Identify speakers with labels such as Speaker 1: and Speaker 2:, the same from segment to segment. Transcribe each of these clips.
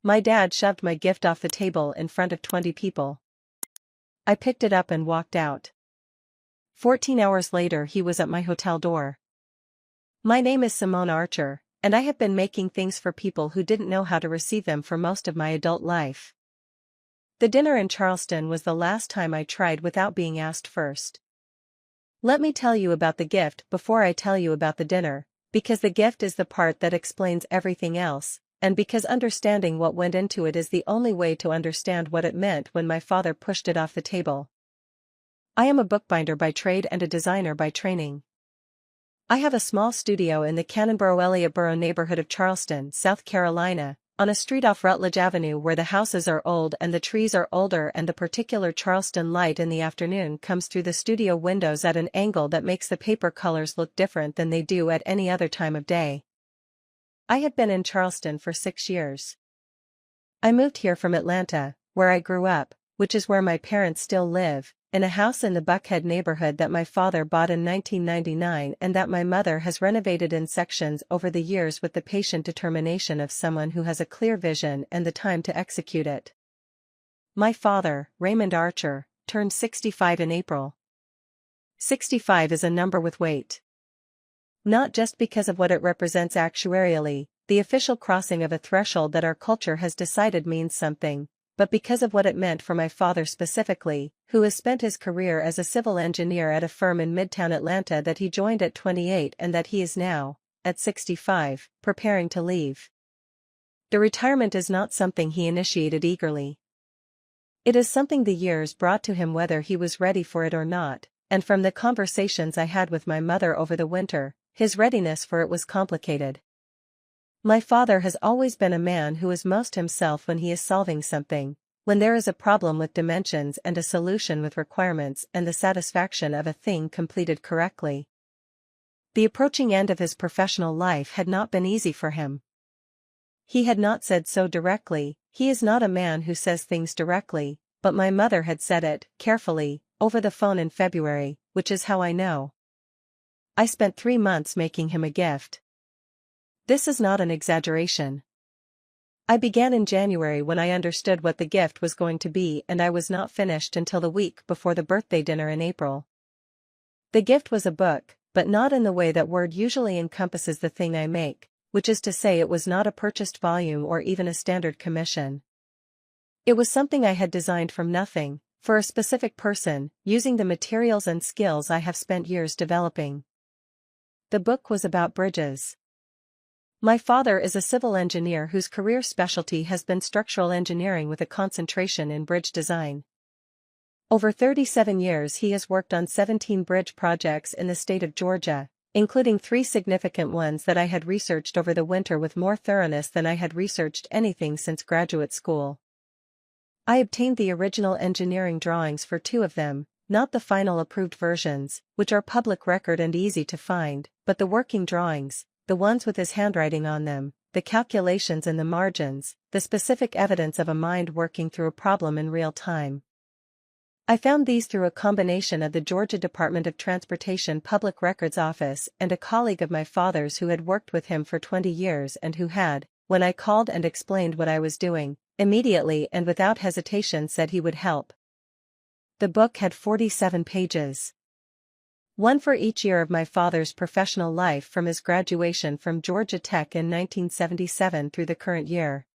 Speaker 1: My dad shoved my gift off the table in front of 20 people. I picked it up and walked out. 14 hours later he was at my hotel door. My name is Simone Archer, and I have been making things for people who didn't know how to receive them for most of my adult life. The dinner in Charleston was the last time I tried without being asked first. Let me tell you about the gift before I tell you about the dinner, because the gift is the part that explains everything else, and because understanding what went into it is the only way to understand what it meant when my father pushed it off the table. I am a bookbinder by trade and a designer by training. I have a small studio in the Cannonboro-Elliott Borough neighborhood of Charleston, South Carolina, on a street off Rutledge Avenue where the houses are old and the trees are older, and the particular Charleston light in the afternoon comes through the studio windows at an angle that makes the paper colors look different than they do at any other time of day. I had been in Charleston for 6 years. I moved here from Atlanta, where I grew up, which is where my parents still live, in a house in the Buckhead neighborhood that my father bought in 1999 and that my mother has renovated in sections over the years with the patient determination of someone who has a clear vision and the time to execute it. My father, Raymond Archer, turned 65 in April. 65 is a number with weight. Not just because of what it represents actuarially, the official crossing of a threshold that our culture has decided means something, but because of what it meant for my father specifically, who has spent his career as a civil engineer at a firm in Midtown Atlanta that he joined at 28 and that he is now, at 65, preparing to leave. The retirement is not something he initiated eagerly. It is something the years brought to him whether he was ready for it or not, and from the conversations I had with my mother over the winter, his readiness for it was complicated. My father has always been a man who is most himself when he is solving something, when there is a problem with dimensions and a solution with requirements and the satisfaction of a thing completed correctly. The approaching end of his professional life had not been easy for him. He had not said so directly, he is not a man who says things directly, but my mother had said it, carefully, over the phone in February, which is how I know. I spent 3 months making him a gift. This is not an exaggeration. I began in January when I understood what the gift was going to be, and I was not finished until the week before the birthday dinner in April. The gift was a book, but not in the way that word usually encompasses the thing I make, which is to say it was not a purchased volume or even a standard commission. It was something I had designed from nothing, for a specific person, using the materials and skills I have spent years developing. The book was about bridges. My father is a civil engineer whose career specialty has been structural engineering with a concentration in bridge design. Over 37 years he has worked on 17 bridge projects in the state of Georgia, including 3 significant ones that I had researched over the winter with more thoroughness than I had researched anything since graduate school. I obtained the original engineering drawings for 2 of them, not the final approved versions, which are public record and easy to find, but the working drawings, the ones with his handwriting on them, the calculations in the margins, the specific evidence of a mind working through a problem in real time. I found these through a combination of the Georgia Department of Transportation Public Records Office and a colleague of my father's who had worked with him for 20 years and who had, when I called and explained what I was doing, immediately and without hesitation said he would help. The book had 47 pages. One for each year of my father's professional life from his graduation from Georgia Tech in 1977 through the current year.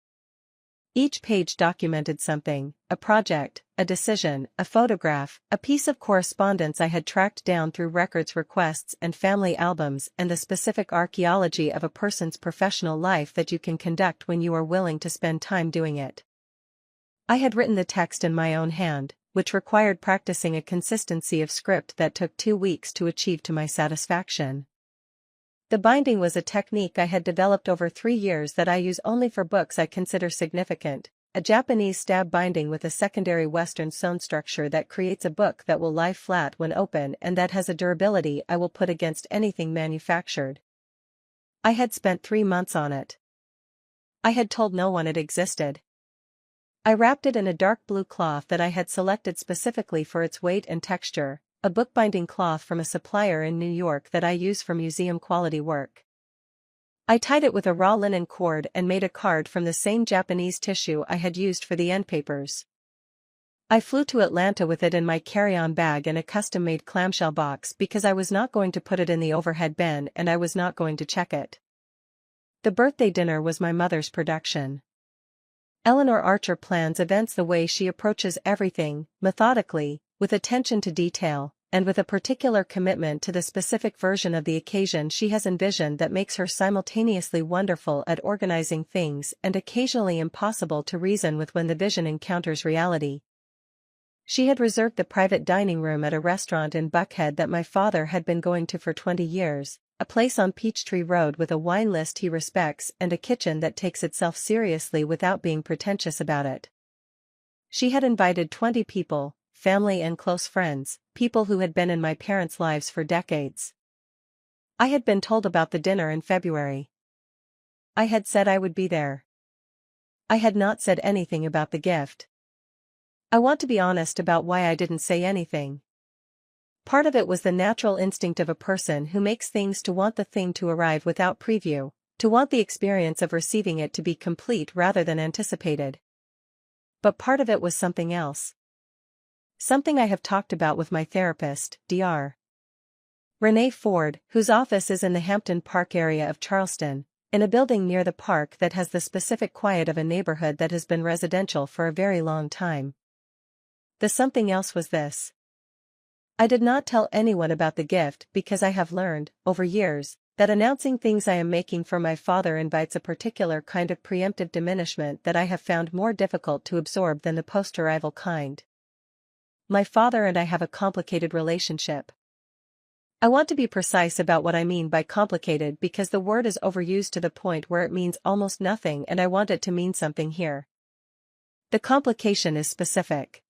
Speaker 1: Each page documented something, a project, a decision, a photograph, a piece of correspondence I had tracked down through records requests and family albums, and the specific archaeology of a person's professional life that you can conduct when you are willing to spend time doing it. I had written the text in my own hand, which required practicing a consistency of script that took 2 weeks to achieve to my satisfaction. The binding was a technique I had developed over 3 years that I use only for books I consider significant, a Japanese stab binding with a secondary Western sewn structure that creates a book that will lie flat when open and that has a durability I will put against anything manufactured. I had spent 3 months on it. I had told no one it existed. I wrapped it in a dark blue cloth that I had selected specifically for its weight and texture, a bookbinding cloth from a supplier in New York that I use for museum-quality work. I tied it with a raw linen cord and made a card from the same Japanese tissue I had used for the end papers. I flew to Atlanta with it in my carry-on bag and a custom-made clamshell box because I was not going to put it in the overhead bin and I was not going to check it. The birthday dinner was my mother's production. Eleanor Archer plans events the way she approaches everything, methodically, with attention to detail, and with a particular commitment to the specific version of the occasion she has envisioned that makes her simultaneously wonderful at organizing things and occasionally impossible to reason with when the vision encounters reality. She had reserved the private dining room at a restaurant in Buckhead that my father had been going to for 20 years, a place on Peachtree Road with a wine list he respects and a kitchen that takes itself seriously without being pretentious about it. She had invited 20 people, family and close friends, people who had been in my parents' lives for decades. I had been told about the dinner in February. I had said I would be there. I had not said anything about the gift. I want to be honest about why I didn't say anything. Part of it was the natural instinct of a person who makes things to want the thing to arrive without preview, to want the experience of receiving it to be complete rather than anticipated. But part of it was something else. Something I have talked about with my therapist, Dr. Renee Ford, whose office is in the Hampton Park area of Charleston, in a building near the park that has the specific quiet of a neighborhood that has been residential for a very long time. The something else was this. I did not tell anyone about the gift because I have learned, over years, that announcing things I am making for my father invites a particular kind of preemptive diminishment that I have found more difficult to absorb than the post-arrival kind. My father and I have a complicated relationship. I want to be precise about what I mean by complicated because the word is overused to the point where it means almost nothing and I want it to mean something here. The complication is specific.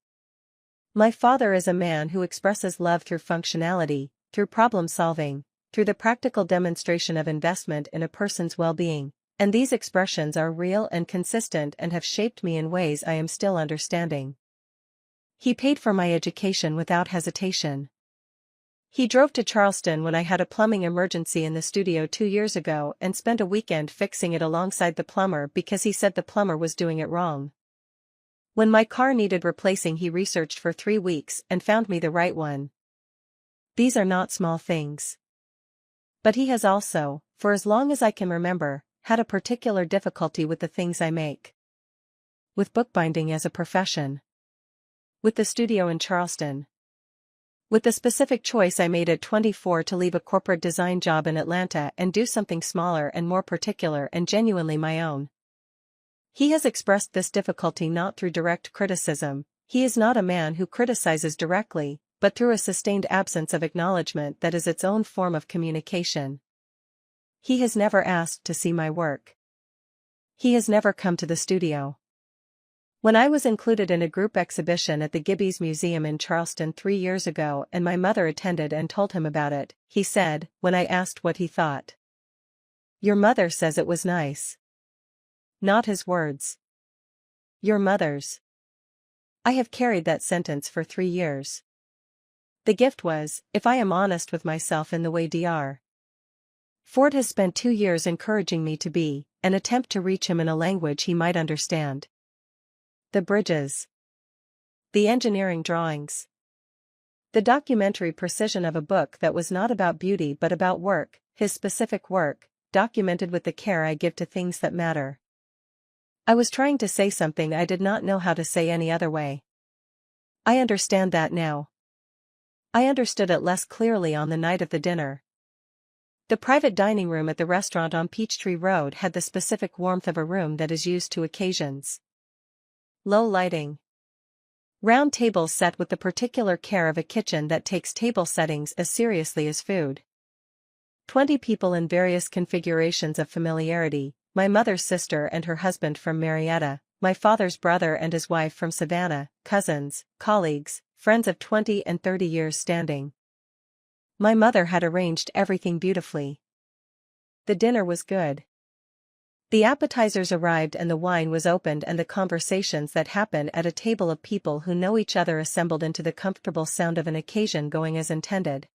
Speaker 1: My father is a man who expresses love through functionality, through problem solving, through the practical demonstration of investment in a person's well-being, and these expressions are real and consistent and have shaped me in ways I am still understanding. He paid for my education without hesitation. He drove to Charleston when I had a plumbing emergency in the studio 2 years ago and spent a weekend fixing it alongside the plumber because he said the plumber was doing it wrong. When my car needed replacing, he researched for 3 weeks and found me the right one. These are not small things. But he has also, for as long as I can remember, had a particular difficulty with the things I make. With bookbinding as a profession. With the studio in Charleston. With the specific choice I made at 24 to leave a corporate design job in Atlanta and do something smaller and more particular and genuinely my own. He has expressed this difficulty not through direct criticism. He is not a man who criticizes directly, but through a sustained absence of acknowledgement that is its own form of communication. He has never asked to see my work. He has never come to the studio. When I was included in a group exhibition at the Gibbies Museum in Charleston 3 years ago and my mother attended and told him about it, he said, when I asked what he thought, "Your mother says it was nice." Not his words. Your mother's. I have carried that sentence for 3 years. The gift was, if I am honest with myself in the way Dr. Ford has spent 2 years encouraging me to be, an attempt to reach him in a language he might understand. The bridges. The engineering drawings. The documentary precision of a book that was not about beauty but about work, his specific work, documented with the care I give to things that matter. I was trying to say something I did not know how to say any other way. I understand that now. I understood it less clearly on the night of the dinner. The private dining room at the restaurant on Peachtree Road had the specific warmth of a room that is used to occasions. Low lighting. Round tables set with the particular care of a kitchen that takes table settings as seriously as food. 20 people in various configurations of familiarity, my mother's sister and her husband from Marietta, my father's brother and his wife from Savannah, cousins, colleagues, friends of 20 and 30 years standing. My mother had arranged everything beautifully. The dinner was good. The appetizers arrived and the wine was opened and the conversations that happen at a table of people who know each other assembled into the comfortable sound of an occasion going as intended.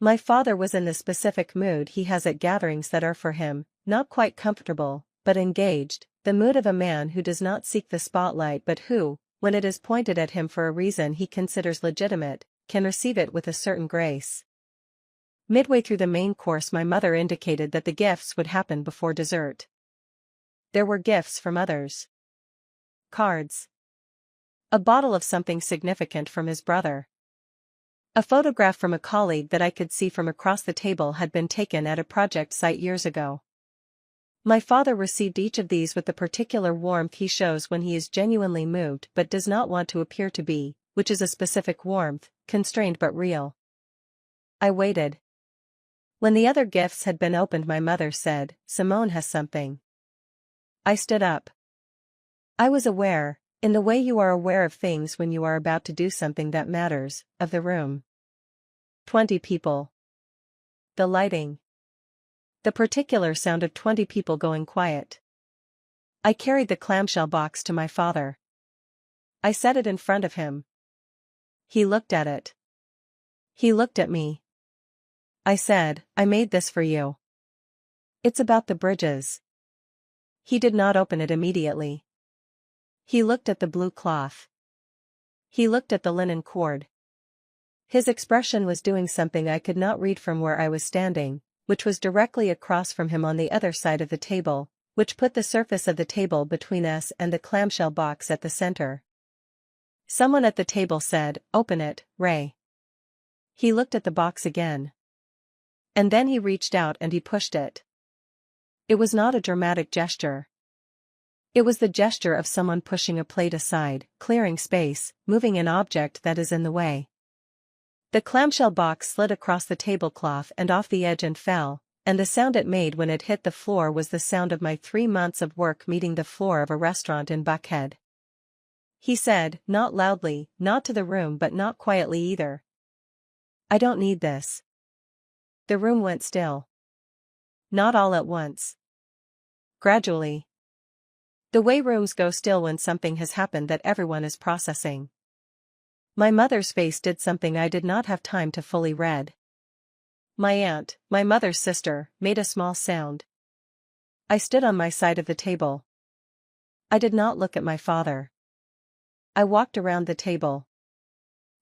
Speaker 1: My father was in the specific mood he has at gatherings that are for him, not quite comfortable, but engaged, the mood of a man who does not seek the spotlight but who, when it is pointed at him for a reason he considers legitimate, can receive it with a certain grace. Midway through the main course my mother indicated that the gifts would happen before dessert. There were gifts from others. Cards. A bottle of something significant from his brother. A photograph from a colleague that I could see from across the table had been taken at a project site years ago. My father received each of these with the particular warmth he shows when he is genuinely moved but does not want to appear to be, which is a specific warmth, constrained but real. I waited. When the other gifts had been opened my mother said, "Simone has something." I stood up. I was aware, in the way you are aware of things when you are about to do something that matters, of the room. 20 people. The lighting. The particular sound of 20 people going quiet. I carried the clamshell box to my father. I set it in front of him. He looked at it. He looked at me. I said, "I made this for you. It's about the bridges." He did not open it immediately. He looked at the blue cloth. He looked at the linen cord. His expression was doing something I could not read from where I was standing, which was directly across from him on the other side of the table, which put the surface of the table between us and the clamshell box at the center. Someone at the table said, "Open it, Ray." He looked at the box again. And then he reached out and he pushed it. It was not a dramatic gesture. It was the gesture of someone pushing a plate aside, clearing space, moving an object that is in the way. The clamshell box slid across the tablecloth and off the edge and fell, and the sound it made when it hit the floor was the sound of my 3 months of work meeting the floor of a restaurant in Buckhead. He said, not loudly, not to the room but not quietly either, "I don't need this." The room went still. Not all at once. Gradually. The way rooms go still when something has happened that everyone is processing. My mother's face did something I did not have time to fully read. My aunt, my mother's sister, made a small sound. I stood on my side of the table. I did not look at my father. I walked around the table.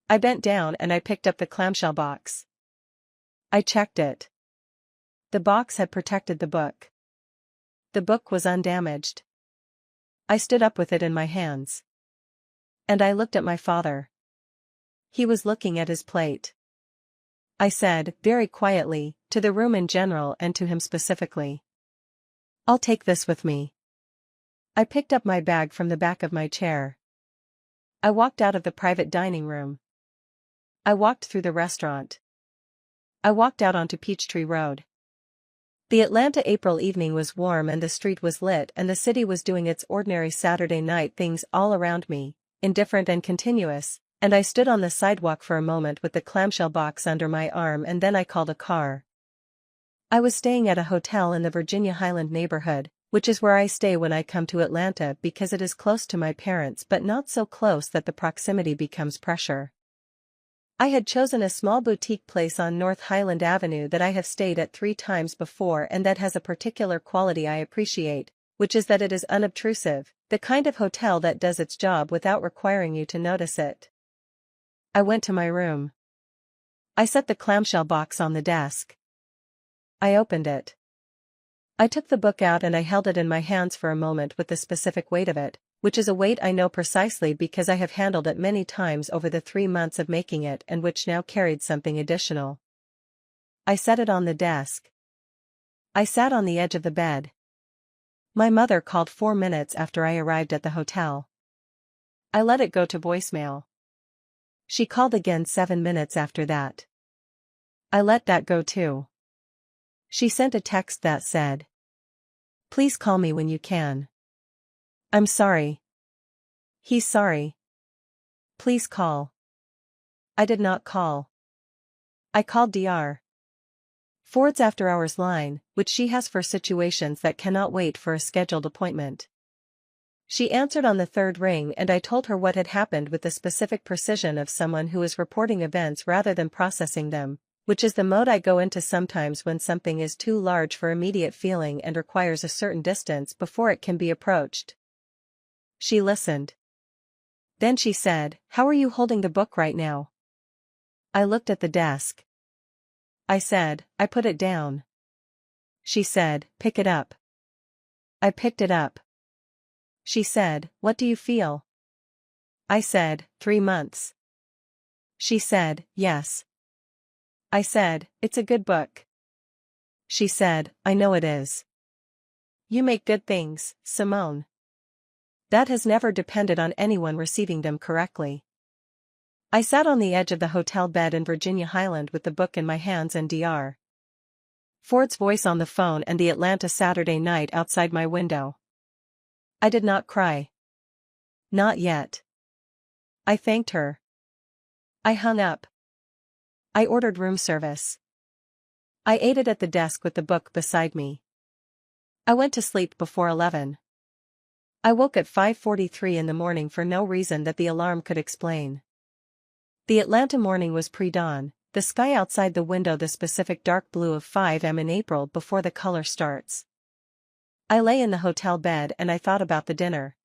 Speaker 1: I bent down and I picked up the clamshell box. I checked it. The box had protected the book. The book was undamaged. I stood up with it in my hands. And I looked at my father. He was looking at his plate. I said, very quietly, to the room in general and to him specifically, "I'll take this with me." I picked up my bag from the back of my chair. I walked out of the private dining room. I walked through the restaurant. I walked out onto Peachtree Road. The Atlanta April evening was warm and the street was lit and the city was doing its ordinary Saturday night things all around me, indifferent and continuous, and I stood on the sidewalk for a moment with the clamshell box under my arm and then I called a car. I was staying at a hotel in the Virginia Highland neighborhood, which is where I stay when I come to Atlanta because it is close to my parents but not so close that the proximity becomes pressure. I had chosen a small boutique place on North Highland Avenue that I have stayed at 3 times before and that has a particular quality I appreciate, which is that it is unobtrusive, the kind of hotel that does its job without requiring you to notice it. I went to my room. I set the clamshell box on the desk. I opened it. I took the book out and I held it in my hands for a moment with the specific weight of it, which is a weight I know precisely because I have handled it many times over the 3 months of making it and which now carried something additional. I set it on the desk. I sat on the edge of the bed. My mother called 4 minutes after I arrived at the hotel. I let it go to voicemail. She called again 7 minutes after that. I let that go too. She sent a text that said, "Please call me when you can." I'm sorry. He's sorry. Please call. I did not call. I called Dr. Ford's after-hours line, which she has for situations that cannot wait for a scheduled appointment. She answered on the 3rd ring and I told her what had happened with the specific precision of someone who is reporting events rather than processing them, which is the mode I go into sometimes when something is too large for immediate feeling and requires a certain distance before it can be approached. She listened. Then she said, "How are you holding the book right now?" I looked at the desk. I said, "I put it down." She said, "Pick it up." I picked it up. She said, "What do you feel?" I said, 3 months. She said, "Yes." I said, "It's a good book." She said, "I know it is. You make good things, Simone. That has never depended on anyone receiving them correctly." I sat on the edge of the hotel bed in Virginia Highland with the book in my hands and Dr. Ford's voice on the phone and the Atlanta Saturday night outside my window. I did not cry. Not yet. I thanked her. I hung up. I ordered room service. I ate it at the desk with the book beside me. I went to sleep before 11. I woke at 5:43 in the morning for no reason that the alarm could explain. The Atlanta morning was pre-dawn, the sky outside the window the specific dark blue of 5 am in April before the color starts. I lay in the hotel bed and I thought about the dinner.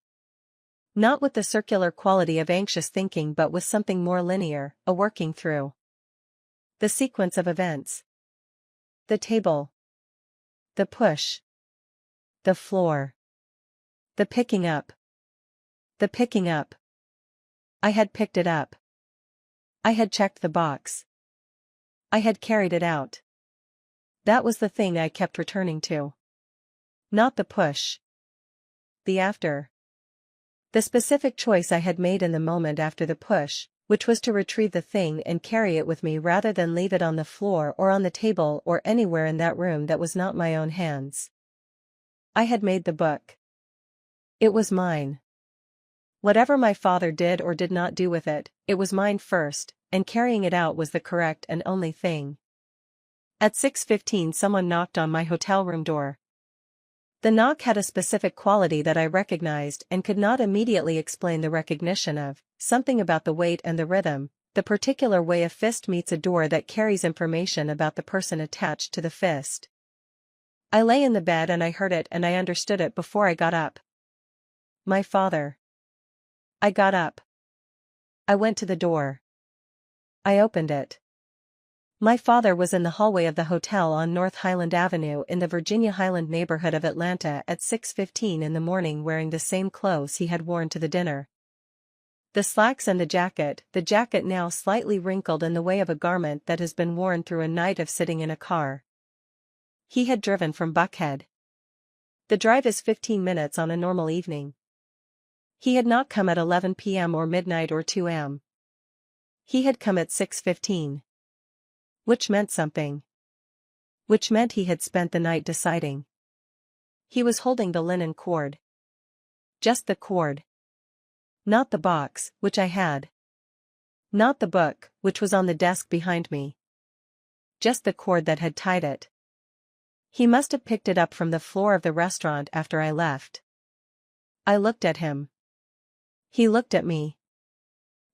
Speaker 1: Not with the circular quality of anxious thinking but with something more linear, a working through. The sequence of events. The table. The push. The floor. The picking up. The picking up. I had picked it up. I had checked the box. I had carried it out. That was the thing I kept returning to. Not the push. The after. The specific choice I had made in the moment after the push, which was to retrieve the thing and carry it with me rather than leave it on the floor or on the table or anywhere in that room that was not my own hands. I had made the book. It was mine. Whatever my father did or did not do with it, it was mine first, and carrying it out was the correct and only thing. At 6:15 someone knocked on my hotel room door. The knock had a specific quality that I recognized and could not immediately explain the recognition of, something about the weight and the rhythm, the particular way a fist meets a door that carries information about the person attached to the fist. I lay in the bed and I heard it and I understood it before I got up. My father. I got up. I went to the door. I opened it. My father was in the hallway of the hotel on North Highland Avenue in the Virginia Highland neighborhood of Atlanta at 6:15 in the morning wearing the same clothes he had worn to the dinner. The slacks and the jacket now slightly wrinkled in the way of a garment that has been worn through a night of sitting in a car. He had driven from Buckhead. The drive is 15 minutes on a normal evening. He had not come at 11 p.m. or midnight or 2 am. He had come at 6:15. Which meant something. Which meant he had spent the night deciding. He was holding the linen cord. Just the cord. Not the box, which I had. Not the book, which was on the desk behind me. Just the cord that had tied it. He must have picked it up from the floor of the restaurant after I left. I looked at him. He looked at me.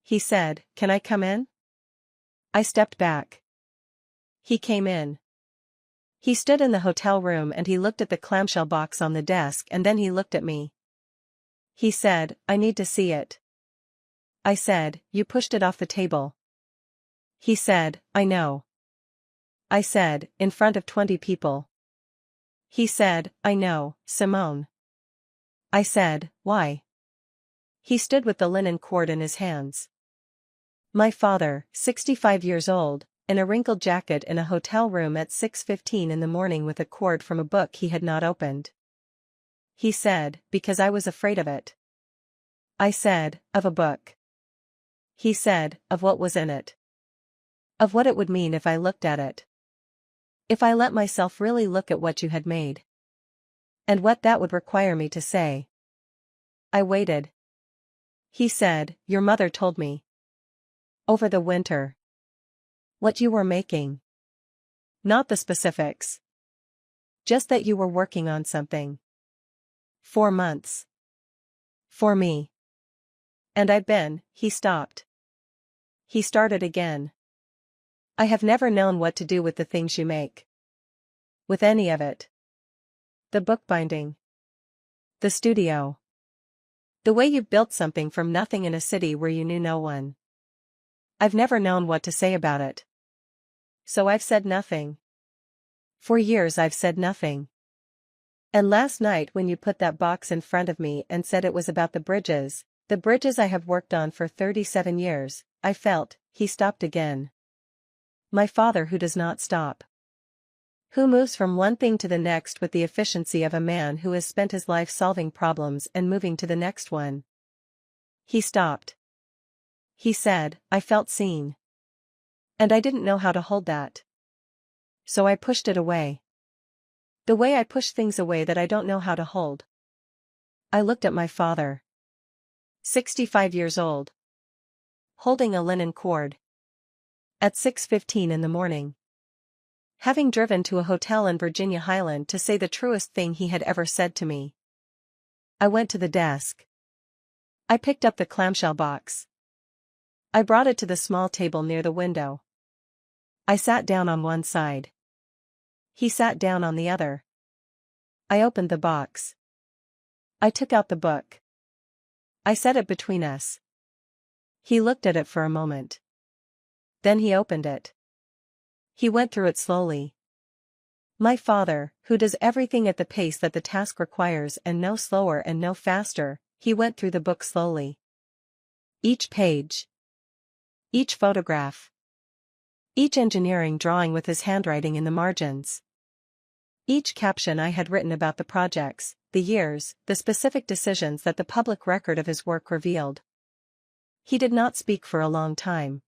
Speaker 1: He said, "Can I come in?" I stepped back. He came in. He stood in the hotel room and he looked at the clamshell box on the desk and then he looked at me. He said, "I need to see it." I said, "You pushed it off the table." He said, "I know." I said, "In front of 20 people." He said, "I know, Simone." I said, "Why?" He stood with the linen cord in his hands. My father, 65 years old, in a wrinkled jacket in a hotel room at 6:15 in the morning with a cord from a book he had not opened. He said, "Because I was afraid of it." I said, "Of a book?" He said, "Of what was in it. Of what it would mean if I looked at it. If I let myself really look at what you had made. And what that would require me to say." I waited. He said, "Your mother told me. Over the winter. What you were making. Not the specifics. Just that you were working on something. 4 months. For me. And I'd been." He stopped. He started again. I have never known what to do with the things you make. With any of it. The bookbinding. The studio. The way you've built something from nothing in a city where you knew no one. I've never known what to say about it. So I've said nothing. For years I've said nothing. And last night when you put that box in front of me and said it was about the bridges I have worked on for 37 years, I felt. He stopped again. My father who does not stop. Who moves from one thing to the next with the efficiency of a man who has spent his life solving problems and moving to the next one. He stopped. He said, I felt seen. And I didn't know how to hold that. So I pushed it away. The way I push things away that I don't know how to hold. I looked at my father. 65 years old. Holding a linen cord. At 6:15 in the morning. Having driven to a hotel in Virginia Highland to say the truest thing he had ever said to me. I went to the desk. I picked up the clamshell box. I brought it to the small table near the window. I sat down on one side. He sat down on the other. I opened the box. I took out the book. I set it between us. He looked at it for a moment. Then he opened it. He went through it slowly. My father, who does everything at the pace that the task requires and no slower and no faster, he went through the book slowly. Each page. Each photograph. Each engineering drawing with his handwriting in the margins. Each caption I had written about the projects, the years, the specific decisions that the public record of his work revealed. He did not speak for a long time.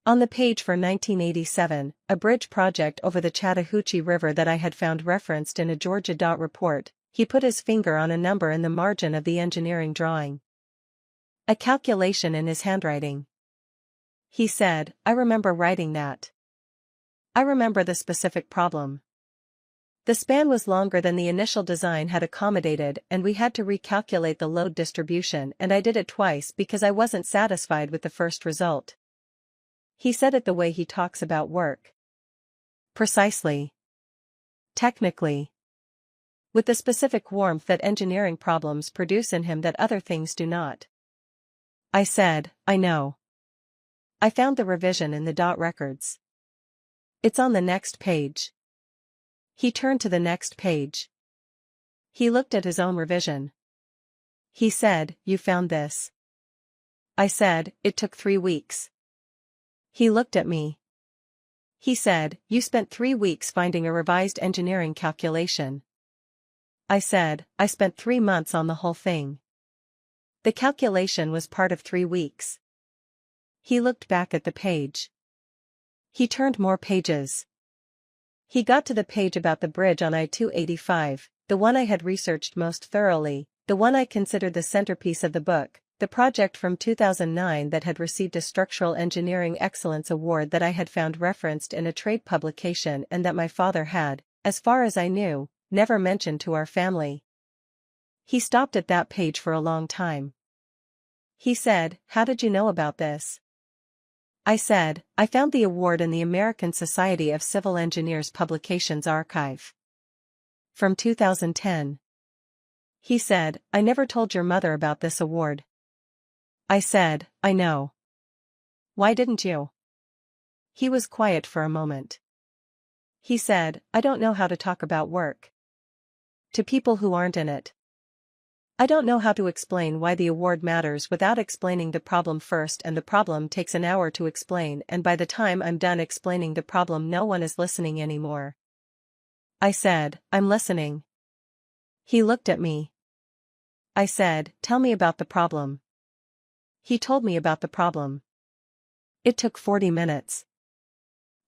Speaker 1: On the page for 1987, a bridge project over the Chattahoochee River that I had found referenced in a Georgia Dot report, he put his finger on a number in the margin of the engineering drawing. A calculation in his handwriting. He said, I remember writing that. I remember the specific problem. The span was longer than the initial design had accommodated and we had to recalculate the load distribution and I did it twice because I wasn't satisfied with the first result. He said it the way he talks about work. Precisely. Technically. With the specific warmth that engineering problems produce in him that other things do not. I said, I know. I found the revision in the Dot records. It's on the next page. He turned to the next page. He looked at his own revision. He said, You found this? I said, It took 3 weeks. He looked at me. He said, You spent 3 weeks finding a revised engineering calculation. I said, I spent 3 months on the whole thing. The calculation was part of 3 weeks. He looked back at the page. He turned more pages. He got to the page about the bridge on I-285, the one I had researched most thoroughly, the one I considered the centerpiece of the book, the project from 2009 that had received a Structural Engineering Excellence Award that I had found referenced in a trade publication and that my father had, as far as I knew, never mentioned to our family. He stopped at that page for a long time. He said, How did you know about this? I said, I found the award in the American Society of Civil Engineers Publications Archive. From 2010. He said, I never told your mother about this award. I said, I know. Why didn't you? He was quiet for a moment. He said, I don't know how to talk about work. To people who aren't in it. I don't know how to explain why the award matters without explaining the problem first, and the problem takes an hour to explain, and by the time I'm done explaining the problem no one is listening anymore. I said, I'm listening. He looked at me. I said, Tell me about the problem. He told me about the problem. It took 40 minutes.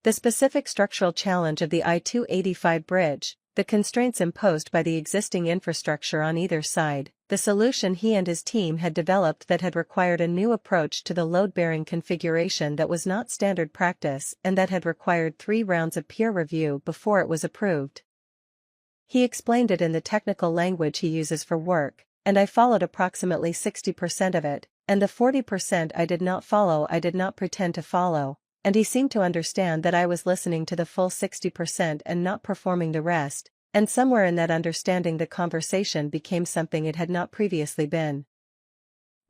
Speaker 1: The specific structural challenge of the I-285 bridge, the constraints imposed by the existing infrastructure on either side, the solution he and his team had developed that had required a new approach to the load-bearing configuration that was not standard practice and that had required 3 rounds of peer review before it was approved. He explained it in the technical language he uses for work, and I followed approximately 60% of it, and the 40% I did not follow I did not pretend to follow, and he seemed to understand that I was listening to the full 60% and not performing the rest, and somewhere in that understanding the conversation became something it had not previously been.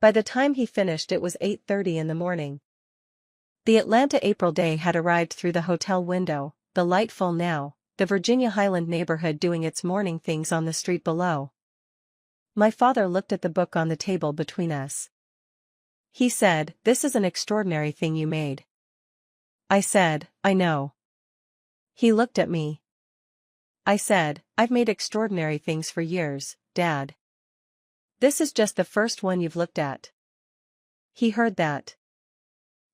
Speaker 1: By the time he finished it was 8:30 in the morning. The Atlanta April day had arrived through the hotel window, the light full now, the Virginia Highland neighborhood doing its morning things on the street below. My father looked at the book on the table between us. He said, "This is an extraordinary thing you made." I said, "I know." He looked at me. I said, "I've made extraordinary things for years, Dad. This is just the first one you've looked at." He heard that.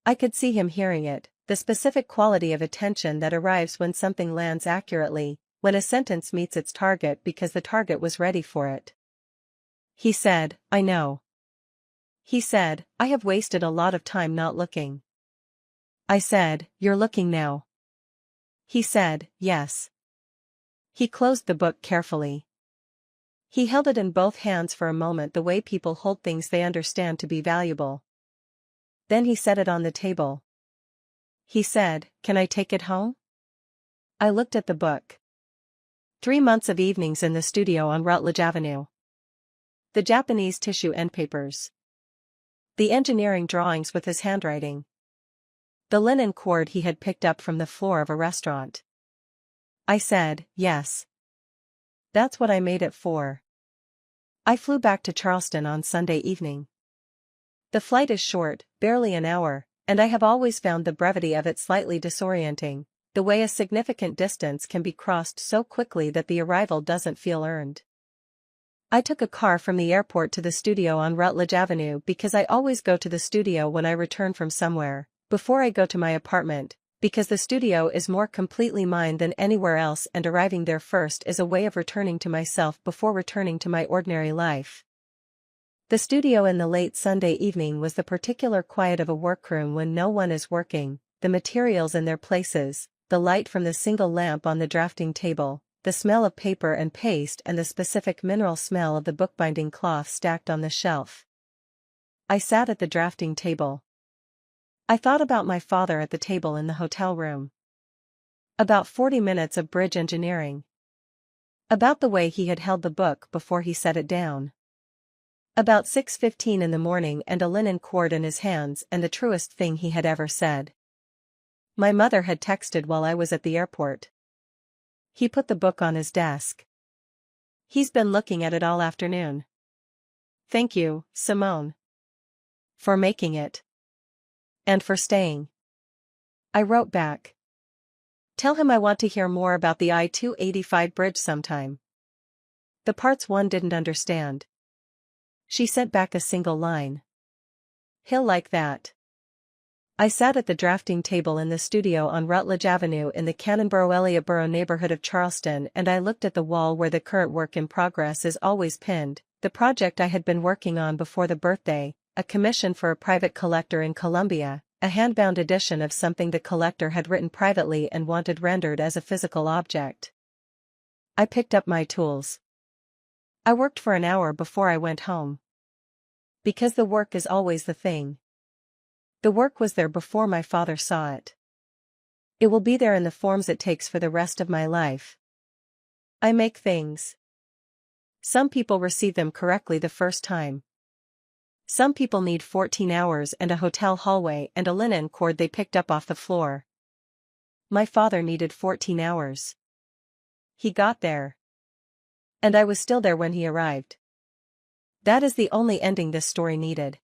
Speaker 1: I could see him hearing it, the specific quality of attention that arrives when something lands accurately, when a sentence meets its target because the target was ready for it. He said, "I know." He said, "I have wasted a lot of time not looking." I said, "You're looking now." He said, "Yes." He closed the book carefully. He held it in both hands for a moment the way people hold things they understand to be valuable. Then he set it on the table. He said, "Can I take it home?" I looked at the book. 3 months of evenings in the studio on Rutledge Avenue. The Japanese tissue endpapers. The engineering drawings with his handwriting. The linen cord he had picked up from the floor of a restaurant. I said, "Yes. That's what I made it for." I flew back to Charleston on Sunday evening. The flight is short, barely an hour, and I have always found the brevity of it slightly disorienting, the way a significant distance can be crossed so quickly that the arrival doesn't feel earned. I took a car from the airport to the studio on Rutledge Avenue because I always go to the studio when I return from somewhere, before I go to my apartment, because the studio is more completely mine than anywhere else, and arriving there first is a way of returning to myself before returning to my ordinary life. The studio in the late Sunday evening was the particular quiet of a workroom when no one is working, the materials in their places, the light from the single lamp on the drafting table, the smell of paper and paste, and the specific mineral smell of the bookbinding cloth stacked on the shelf. I sat at the drafting table. I thought about my father at the table in the hotel room. About 40 minutes of bridge engineering. About the way he had held the book before he set it down. About 6:15 in the morning and a linen cord in his hands and the truest thing he had ever said. My mother had texted while I was at the airport. He put the book on his desk. "He's been looking at it all afternoon. Thank you, Simone. For making it. And for staying." I wrote back. "Tell him I want to hear more about the I-285 bridge sometime. The parts one didn't understand." She sent back a single line. "He'll like that." I sat at the drafting table in the studio on Rutledge Avenue in the Canonboro-Elliott Borough neighborhood of Charleston, and I looked at the wall where the current work in progress is always pinned, the project I had been working on before the birthday, a commission for a private collector in Columbia, a hand-bound edition of something the collector had written privately and wanted rendered as a physical object. I picked up my tools. I worked for an hour before I went home. Because the work is always the thing. The work was there before my father saw it. It will be there in the forms it takes for the rest of my life. I make things. Some people receive them correctly the first time. Some people need 14 hours and a hotel hallway and a linen cord they picked up off the floor. My father needed 14 hours. He got there. And I was still there when he arrived. That is the only ending this story needed.